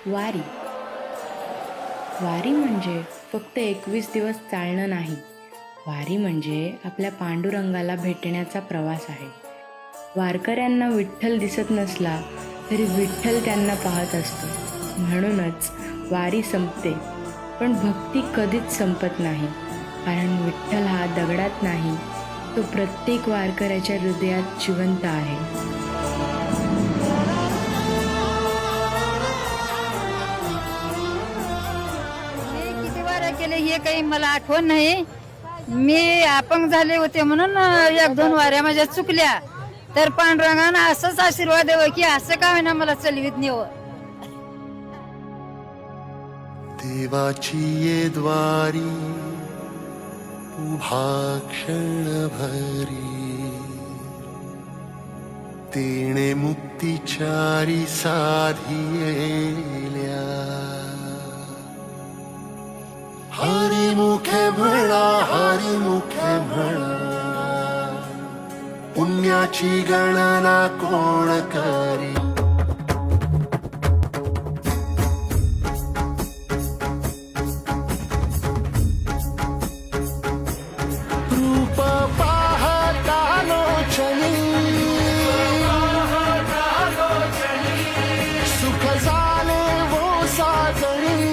वारी वारी म्हणजे फक्त 21 दिवस चालणं नाही. वारी म्हणजे आपल्या पांडुरंगाला भेटण्याचा प्रवास आहे. वारकऱ्यांना विठ्ठल दिसत नसला तरी विठ्ठल त्यांना पाहत असतो. म्हणूनच वारी संपते, पण भक्ती कधीच संपत नाही. कारण विठ्ठल हा दगडात नाही, तो प्रत्येक वारकऱ्याच्या हृदयात जिवंत आहे. किती वाऱ्या केले हे काही मला आठवण नाही. मी अपंग झाले होते म्हणून 1-2 वाऱ्या माझ्या चुकल्या. तर पांडुरंगानं असंच आशीर्वाद द्यावं की असं का होईना मला चलवीत नेवं. देवाची ये द्वारी उभा क्षण भरी, तेणे मुक्तिचारी साधियेल्या. हरी मुखे म्हणा, हरी मुखे म्हणा, पुण्याची गणना कोण करी. रूप पाहता लोचनी, सुख झाले वो साजणी.